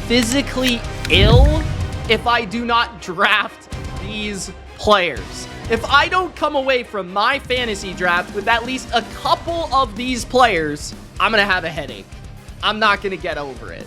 physically ill if I do not draft these players. If I don't come away from my fantasy draft with at least a couple of these players, I'm going to have a headache. I'm not going to get over it.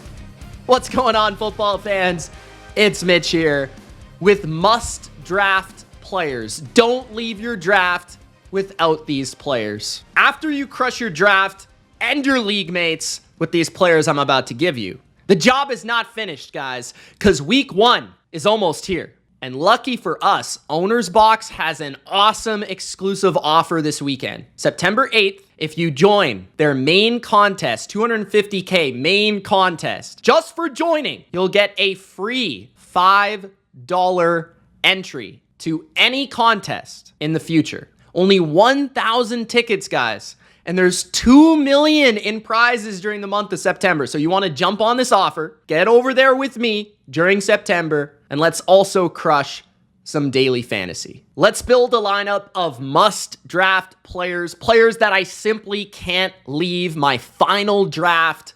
What's going on, football fans? It's Mitch here with must draft players. Don't leave your draft without these players. After you crush your draft and your league mates with these players I'm about to give you, the job is not finished, guys, because week 1 is almost here. And lucky for us, OwnersBox has an awesome exclusive offer this weekend. September 8th, if you join their main contest, $250K main contest, just for joining, you'll get a free $5 entry to any contest in the future. Only 1,000 tickets, guys. And there's 2 million in prizes during the month of September. So you want to jump on this offer, get over there with me during September, and let's also crush some daily fantasy. Let's build a lineup of must draft players, players that I simply can't leave my final draft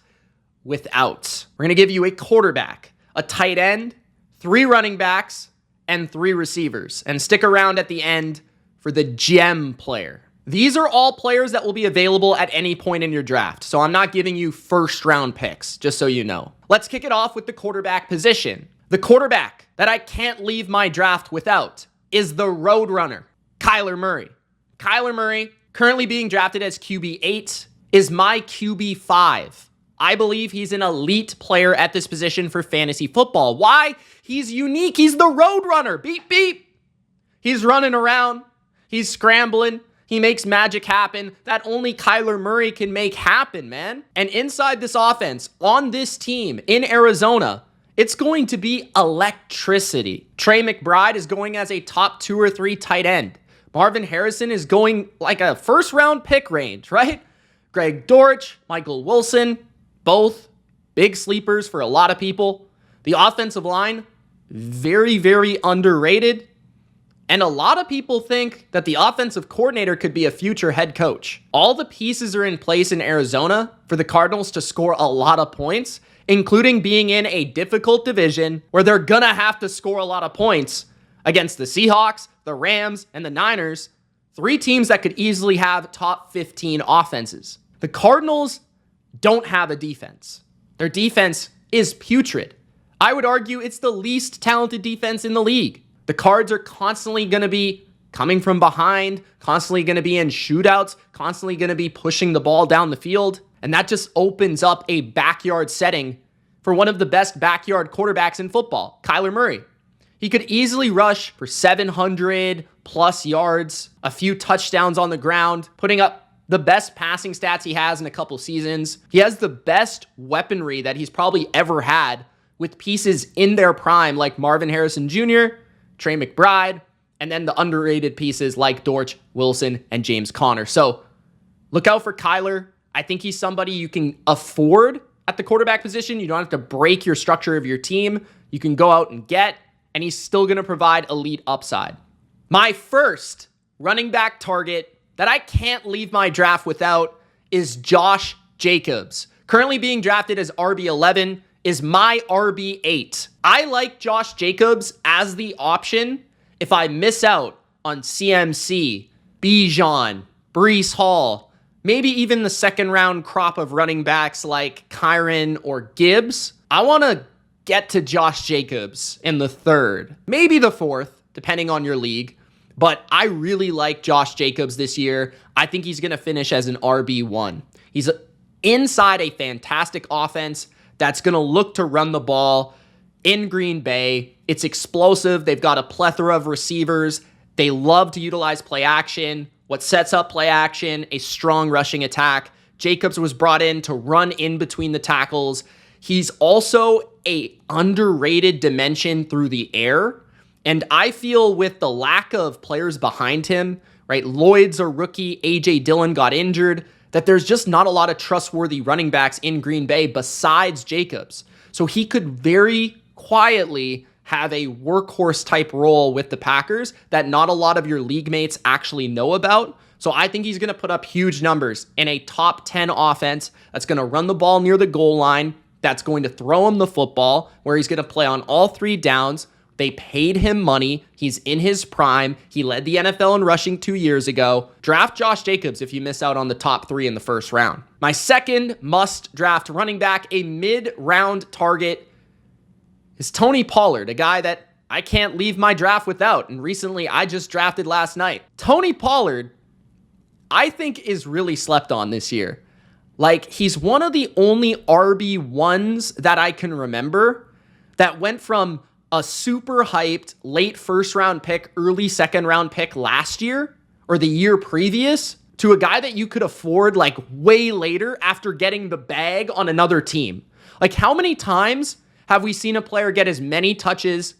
without. We're going to give you a quarterback, a tight end, 3 running backs, and 3 receivers. And stick around at the end for the gem player. These are all players that will be available at any point in your draft, so I'm not giving you first round picks, just so you know. Let's kick it off with the quarterback position. The quarterback that I can't leave my draft without is the Roadrunner, Kyler Murray. Kyler Murray, currently being drafted as QB 8, is my QB 5. I believe he's an elite player at this position for fantasy football. Why? He's unique. He's the Roadrunner. Beep, beep. He's running around. He's scrambling. He makes magic happen that only Kyler Murray can make happen, man. And inside this offense, on this team in Arizona, it's going to be electricity. Trey McBride is going as a top 2 or 3 tight end. Marvin Harrison is going like a first round pick range, right? Greg Dortch, Michael Wilson, both big sleepers for a lot of people. The offensive line, very, very underrated. And a lot of people think that the offensive coordinator could be a future head coach. All the pieces are in place in Arizona for the Cardinals to score a lot of points, including being in a difficult division where they're gonna have to score a lot of points against the Seahawks, the Rams, and the Niners, 3 teams that could easily have top 15 offenses. The Cardinals don't have a defense. Their defense is putrid. I would argue it's the least talented defense in the league. The Cards are constantly going to be coming from behind, constantly going to be in shootouts, constantly going to be pushing the ball down the field. And that just opens up a backyard setting for one of the best backyard quarterbacks in football, Kyler Murray. He could easily rush for 700 plus yards, a few touchdowns on the ground, putting up the best passing stats he has in a couple seasons. He has the best weaponry that he's probably ever had with pieces in their prime like Marvin Harrison Jr., Trey McBride, and then the underrated pieces like Dortch, Wilson, and James Conner. So look out for Kyler. I think he's somebody you can afford at the quarterback position. You don't have to break your structure of your team. You can go out and get, and he's still going to provide elite upside. My first running back target that I can't leave my draft without is Josh Jacobs. Currently being drafted as RB11, is my RB8. I like Josh Jacobs as the option if I miss out on CMC, Bijan, Breece Hall, maybe even the second round crop of running backs like Kyron or Gibbs. I want to get to Josh Jacobs in the 3rd, maybe the 4th, depending on your league. But I really like Josh Jacobs this year. I think he's going to finish as an RB1. He's inside a fantastic offense that's going to look to run the ball in Green Bay. It's explosive. They've got a plethora of receivers. They love to utilize play action. What sets up play action? A strong rushing attack. Jacobs was brought in to run in between the tackles. He's also a underrated dimension through the air. And I feel with the lack of players behind him, right? Lloyd's a rookie. A.J. Dillon got injured. That there's just not a lot of trustworthy running backs in Green Bay besides Jacobs. So he could very quietly have a workhorse type role with the Packers that not a lot of your league mates actually know about. So I think he's going to put up huge numbers in a top 10 offense that's going to run the ball near the goal line, that's going to throw him the football, where he's going to play on all 3 downs. They paid him money. He's in his prime. He led the NFL in rushing 2 years ago. Draft Josh Jacobs if you miss out on the top 3 in the first round. My second must-draft running back, a mid-round target, is Tony Pollard, a guy that I can't leave my draft without. And recently, I just drafted last night. Tony Pollard, I think, is really slept on this year. Like, he's one of the only RB1s that I can remember that went from a super hyped late first round pick, early second round pick last year or the year previous to a guy that you could afford like way later after getting the bag on another team. Like, how many times have we seen a player get as many touches,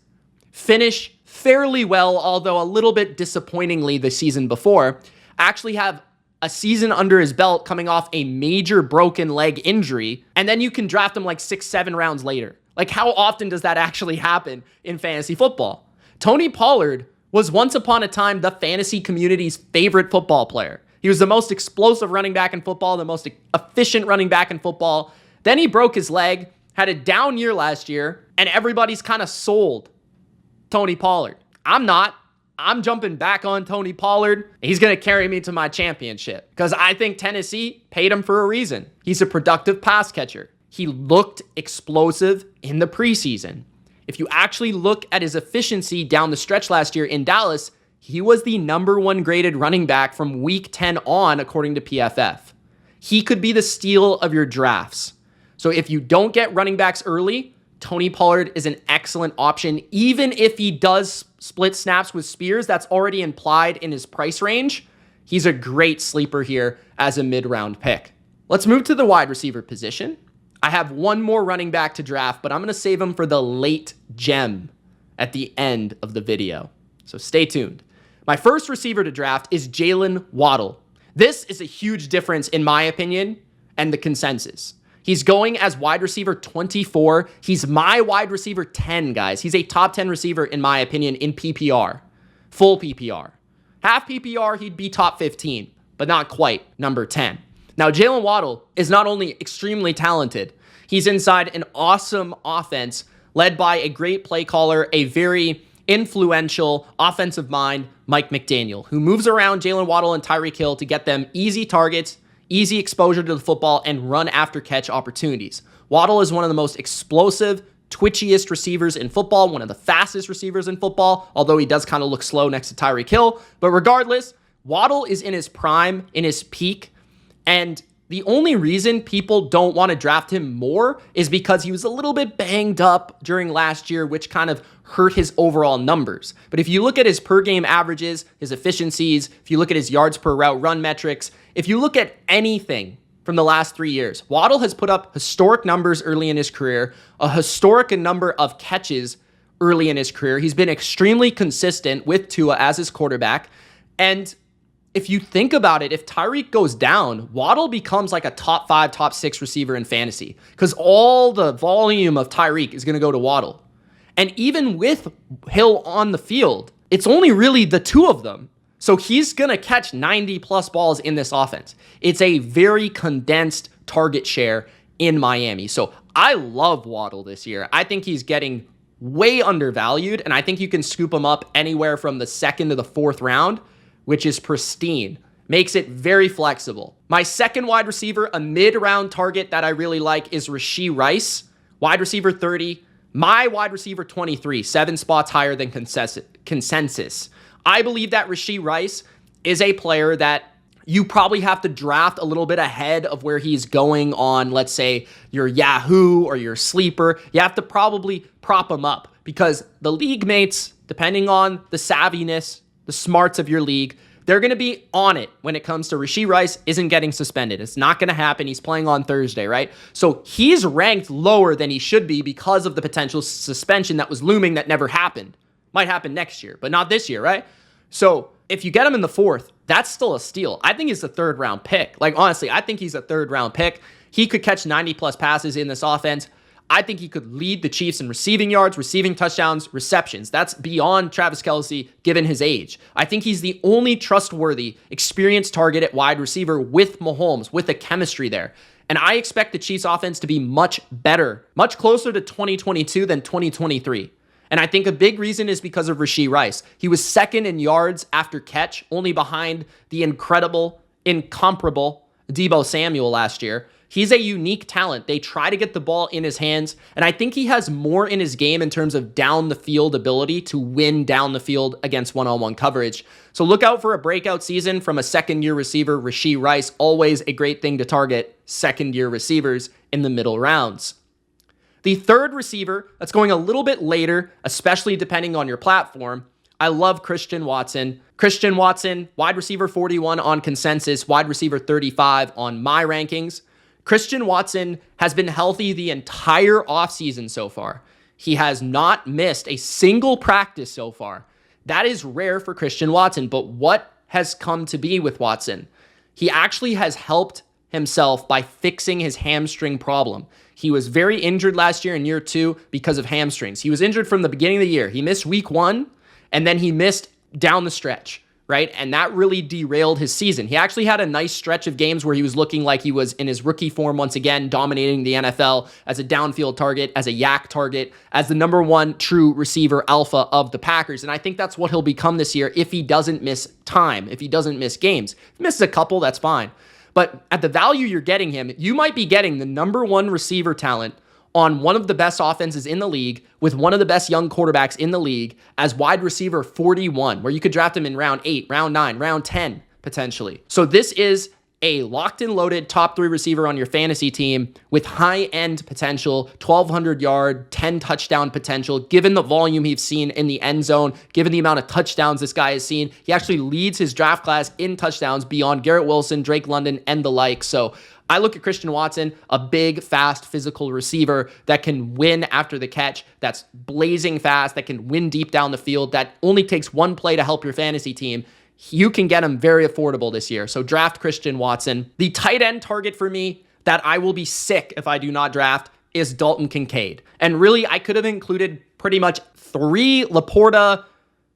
finish fairly well, although a little bit disappointingly the season before, actually have a season under his belt coming off a major broken leg injury, and then you can draft him like 6-7 rounds later? Like, how often does that actually happen in fantasy football? Tony Pollard was once upon a time the fantasy community's favorite football player. He was the most explosive running back in football, the most efficient running back in football. Then he broke his leg, had a down year last year, and everybody's kind of sold Tony Pollard. I'm not. I'm jumping back on Tony Pollard. He's going to carry me to my championship because I think Tennessee paid him for a reason. He's a productive pass catcher. He looked explosive in the preseason. If you actually look at his efficiency down the stretch last year in Dallas, he was the number 1 graded running back from week 10 on, according to PFF. He could be the steal of your drafts. So if you don't get running backs early, Tony Pollard is an excellent option. Even if he does split snaps with Spears, that's already implied in his price range. He's a great sleeper here as a mid-round pick. Let's move to the wide receiver position. I have one more running back to draft, but I'm going to save him for the late gem at the end of the video. So stay tuned. My first receiver to draft is Jalen Waddle. This is a huge difference in my opinion and the consensus. He's going as wide receiver 24. He's my wide receiver 10, guys. He's a top 10 receiver in my opinion in PPR. Full PPR. Half PPR, he'd be top 15, but not quite number 10. Now, Jalen Waddle is not only extremely talented, he's inside an awesome offense led by a great play caller, a very influential offensive mind, Mike McDaniel, who moves around Jalen Waddle and Tyreek Hill to get them easy targets, easy exposure to the football, and run after catch opportunities. Waddle is one of the most explosive, twitchiest receivers in football, one of the fastest receivers in football, although he does kind of look slow next to Tyreek Hill. But regardless, Waddle is in his prime, in his peak, and the only reason people don't want to draft him more is because he was a little bit banged up during last year, which kind of hurt his overall numbers. But if you look at his per game averages, his efficiencies, if you look at his yards per route run metrics, if you look at anything from the last 3 years, Waddle has put up historic numbers early in his career, a historic number of catches early in his career. He's been extremely consistent with Tua as his quarterback. And if you think about it, if Tyreek goes down, Waddle becomes like a top 5, top 6 receiver in fantasy because all the volume of Tyreek is going to go to Waddle. And even with Hill on the field, it's only really the two of them. So he's going to catch 90 plus balls in this offense. It's a very condensed target share in Miami. So I love Waddle this year. I think he's getting way undervalued, and I think you can scoop him up anywhere from the 2nd to the 4th round, which is pristine. Makes it very flexible. My second wide receiver, a mid-round target that I really like, is Rashee Rice, wide receiver 30. My wide receiver 23, 7 spots higher than consensus. I believe that Rashee Rice is a player that you probably have to draft a little bit ahead of where he's going on, let's say, your Yahoo or your Sleeper. You have to probably prop him up because the league mates, depending on the savviness, the smarts of your league, they're going to be on it when it comes to Rashee Rice isn't getting suspended. It's not going to happen. He's playing on Thursday, right? So he's ranked lower than he should be because of the potential suspension that was looming that never happened. Might happen next year, but not this year, right? So if you get him in the 4th, that's still a steal. I think he's a 3rd round pick. Like, honestly, I think he's a 3rd round pick. He could catch 90 plus passes in this offense. I think he could lead the Chiefs in receiving yards, receiving touchdowns, receptions. That's beyond Travis Kelce given his age. I think he's the only trustworthy, experienced target at wide receiver with Mahomes, with a chemistry there. And I expect the Chiefs offense to be much better, much closer to 2022 than 2023. And I think a big reason is because of Rashee Rice. He was second in yards after catch, only behind the incomparable Deebo Samuel last year. He's a unique talent. They try to get the ball in his hands, and I think he has more in his game in terms of down the field ability to win down the field against one-on-one coverage. So look out for a breakout season from a second-year receiver, Rashee Rice. Always a great thing to target second-year receivers in the middle rounds. The third receiver that's going a little bit later, especially depending on your platform, I love Christian Watson. Christian Watson, wide receiver 41 on consensus, wide receiver 35 on my rankings. Christian Watson has been healthy the entire offseason so far. He has not missed a single practice so far. That is rare for Christian Watson, but what has come to be with Watson? He actually has helped himself by fixing his hamstring problem. He was very injured last year in year 2 because of hamstrings. He was injured from the beginning of the year. He missed week 1, and then he missed down the stretch, right? And that really derailed his season. He actually had a nice stretch of games where he was looking like he was in his rookie form once again, dominating the NFL as a downfield target, as a yak target, as the number 1 true receiver alpha of the Packers. And I think that's what he'll become this year if he doesn't miss time, if he doesn't miss games. If he misses a couple, that's fine. But at the value you're getting him, you might be getting the number 1 receiver talent on one of the best offenses in the league with one of the best young quarterbacks in the league as wide receiver 41, where you could draft him in round 8, round 9, round 10, potentially. So this is a locked and loaded top 3 receiver on your fantasy team with high-end potential, 1,200-yard, 10-touchdown potential, given the volume he's seen in the end zone, given the amount of touchdowns this guy has seen. He actually leads his draft class in touchdowns beyond Garrett Wilson, Drake London, and the like. So I look at Christian Watson, a big, fast, physical receiver that can win after the catch, that's blazing fast, that can win deep down the field, that only takes one play to help your fantasy team. You can get him very affordable this year. So draft Christian Watson. The tight end target for me that I will be sick if I do not draft is Dalton Kincaid. And really, I could have included pretty much 3: Laporta,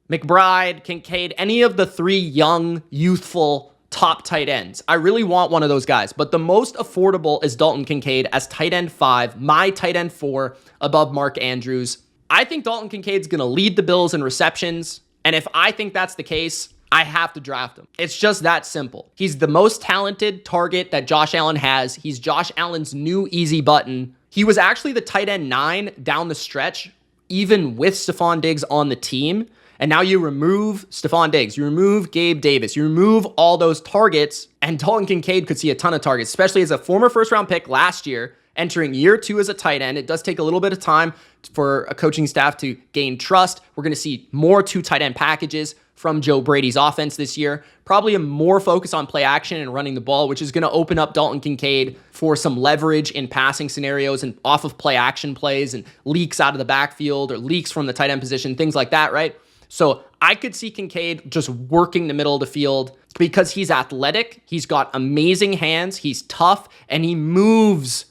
McBride, Kincaid, any of the 3 young, youthful top tight ends. I really want one of those guys. But the most affordable is Dalton Kincaid as tight end 5, my tight end 4 above Mark Andrews. I think Dalton Kincaid's going to lead the Bills in receptions. And if I think that's the case, I have to draft him. It's just that simple. He's the most talented target that Josh Allen has. He's Josh Allen's new easy button. He was actually the tight end 9 down the stretch, even with Stephon Diggs on the team. And now you remove Stephon Diggs, you remove Gabe Davis, you remove all those targets, and Dalton Kincaid could see a ton of targets, especially as a former first-round pick last year, entering year 2 as a tight end. It does take a little bit of time for a coaching staff to gain trust. We're going to see more 2 tight end packages from Joe Brady's offense this year. Probably a more focus on play action and running the ball, which is going to open up Dalton Kincaid for some leverage in passing scenarios and off of play action plays and leaks out of the backfield or leaks from the tight end position, things like that, right? So I could see Kincaid just working the middle of the field because he's athletic, he's got amazing hands, he's tough, and he moves,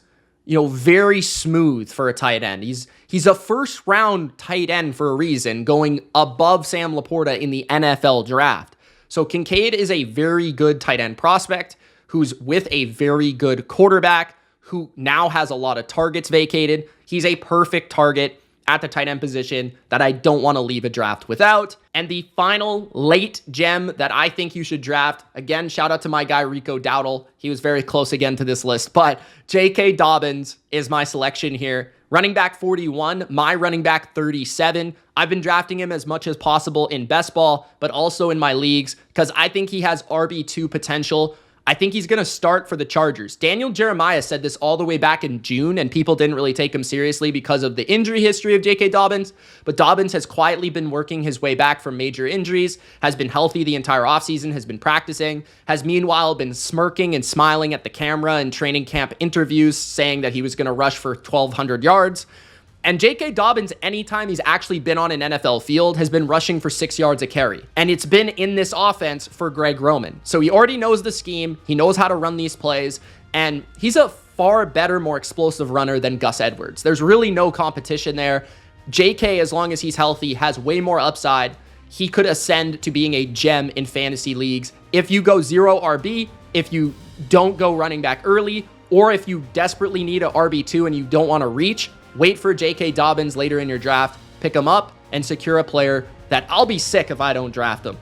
very smooth for a tight end. He's a first-round tight end for a reason, going above Sam Laporta in the NFL draft. So Kincaid is a very good tight end prospect who's with a very good quarterback who now has a lot of targets vacated. He's a perfect target at the tight end position that I don't want to leave a draft without. And the final late gem that I think you should draft, again, shout out to my guy Rico Dowdle. He was very close again to this list, but J.K. Dobbins is my selection here. Running back 41, my running back 37. I've been drafting him as much as possible in best ball, but also in my leagues because I think he has RB2 potential. I think he's going to start for the Chargers. Daniel Jeremiah said this all the way back in June, and people didn't really take him seriously because of the injury history of J.K. Dobbins. But Dobbins has quietly been working his way back from major injuries, has been healthy the entire offseason, has been practicing, has meanwhile been smirking and smiling at the camera in training camp interviews, saying that he was going to rush for 1,200 yards. And J.K. Dobbins, anytime he's actually been on an NFL field, has been rushing for 6 yards a carry. And it's been in this offense for Greg Roman. So he already knows the scheme. He knows how to run these plays. And he's a far better, more explosive runner than Gus Edwards. There's really no competition there. J.K., as long as he's healthy, has way more upside. He could ascend to being a gem in fantasy leagues. If you go 0 RB, if you don't go running back early, Or if you desperately need a RB2 and you don't want to reach, wait for J.K. Dobbins later in your draft, pick him up, and secure a player that I'll be sick if I don't draft him.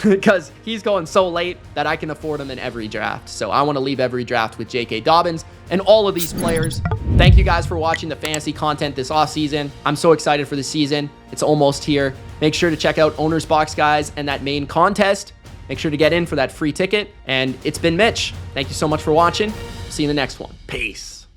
Because he's going so late that I can afford him in every draft. So I want to leave every draft with J.K. Dobbins and all of these players. Thank you guys for watching the fantasy content this offseason. I'm so excited for the season. It's almost here. Make sure to check out OwnersBox, guys, and that main contest. Make sure to get in for that free ticket. And it's been Mitch. Thank you so much for watching. See you in the next one. Peace.